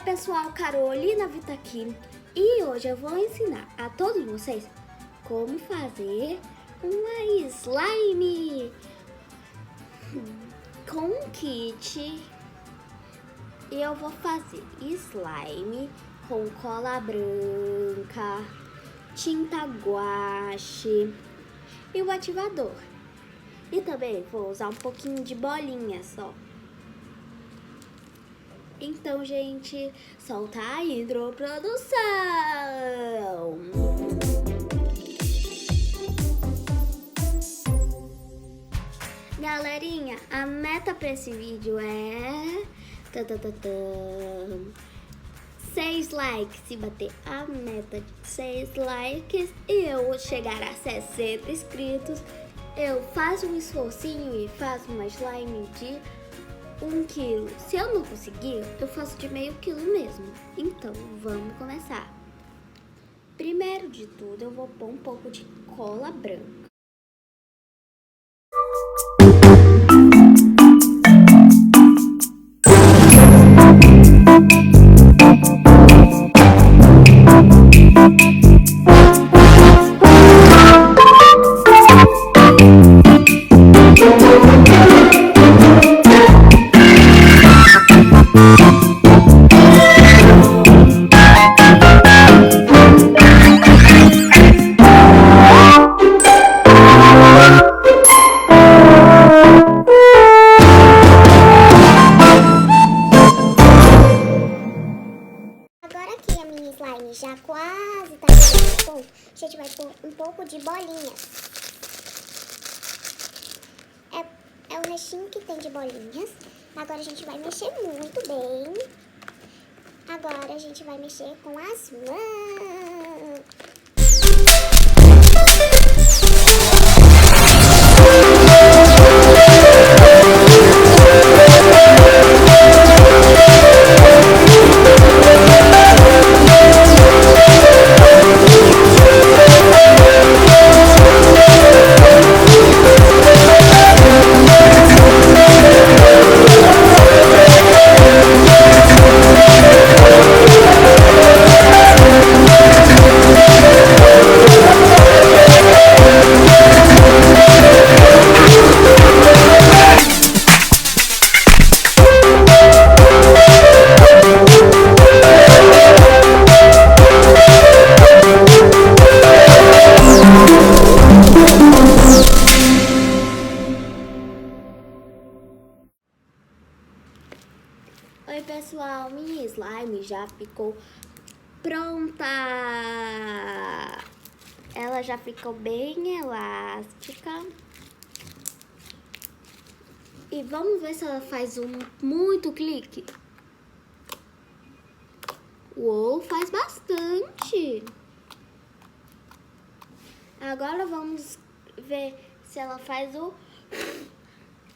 pessoal, Carolina Vita aqui e hoje eu vou ensinar a todos vocês como fazer uma slime com um kit. E eu vou fazer slime com cola branca, tinta guache e o ativador. E também vou usar um pouquinho de bolinha só. Então, gente, solta a introdução! Galerinha, a meta para esse vídeo é 6 likes. Se bater a meta de 6 likes e eu chegar a 60 inscritos, eu faço um esforcinho e faço uma slime de 1 quilo. Se eu não conseguir, eu faço de meio quilo mesmo. Então, vamos começar. Primeiro de tudo, eu vou pôr um pouco de cola branca. Agora que a minha slime já quase tá chegando no ponto, a gente vai pôr um pouco de bolinhas. É o restinho que tem de bolinhas. Agora a gente vai mexer muito bem. Agora a gente vai mexer com as mãos. Oi pessoal, minha slime já ficou pronta! Ela já ficou bem elástica. E vamos ver se ela faz muito clique. Uou, faz bastante! Agora vamos ver se ela faz o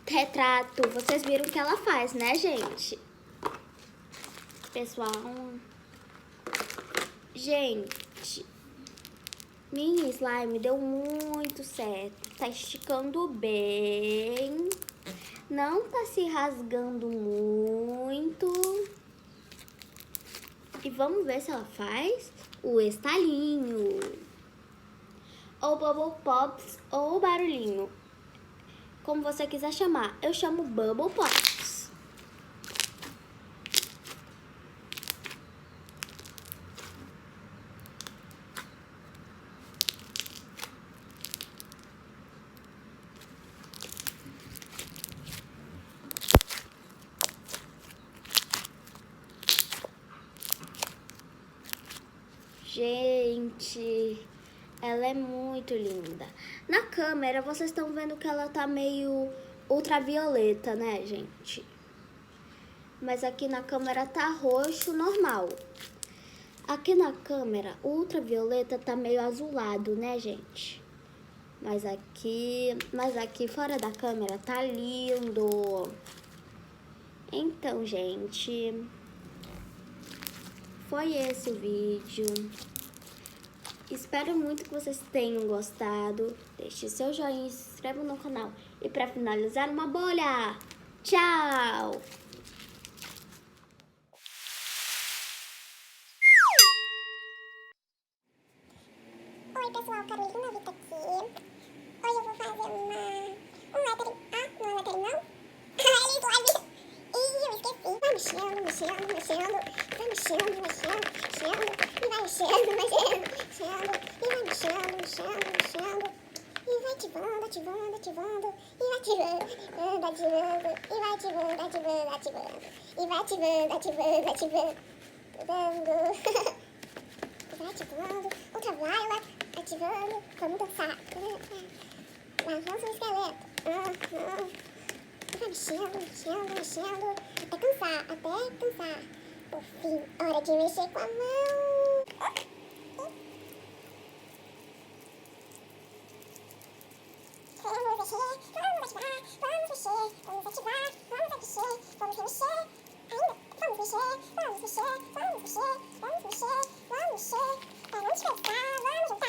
retrato. Vocês viram que ela faz, né, gente? Pessoal, gente, minha slime deu muito certo. Tá esticando bem, não tá se rasgando muito. E vamos ver se ela faz o estalinho, ou bubble pops, ou barulhinho, como você quiser chamar. Eu chamo bubble pops. Gente, ela é muito linda. Na câmera, vocês estão vendo que ela tá meio ultravioleta, né, gente? Mas aqui na câmera tá roxo normal. Aqui na câmera, o ultravioleta tá meio azulado, né, gente? Mas aqui fora da câmera tá lindo. Então, gente, foi esse o vídeo. Espero muito que vocês tenham gostado. Deixe seu joinha e se inscreva no canal. E para finalizar, uma bolha. Tchau! Oi, pessoal, Carolina Vita aqui. Hoje eu vou fazer um lettering. Ah, não é lettering, não? Eles live. Ih, eu esqueci. Vai mexendo, mexendo, mexendo. Vai mexendo, mexendo, mexendo. E vai mexendo, mexendo, mexendo. E vai mexendo, mexendo, mexendo. E vai ativando, ativando, ativando. E vai ativando, ativando. E vai ativando, ativando, ativando. E vai ativando, ativando, ativando. Vai ativando. Outra viola. Ativando. Vamos dançar. Lavamos o esqueleto. Vai mexendo, mexendo, mexendo. Até cansar, até cansar. Por fim, hora de mexer com a mão. Vamos mexer, vamos ativar, vamos mexer, vamos ativar, vamos mexer, vamos remexer, ainda, vamos mexer, vamos mexer, vamos mexer, vamos mexer, vamos mexer, vamos descansar, vamos juntar.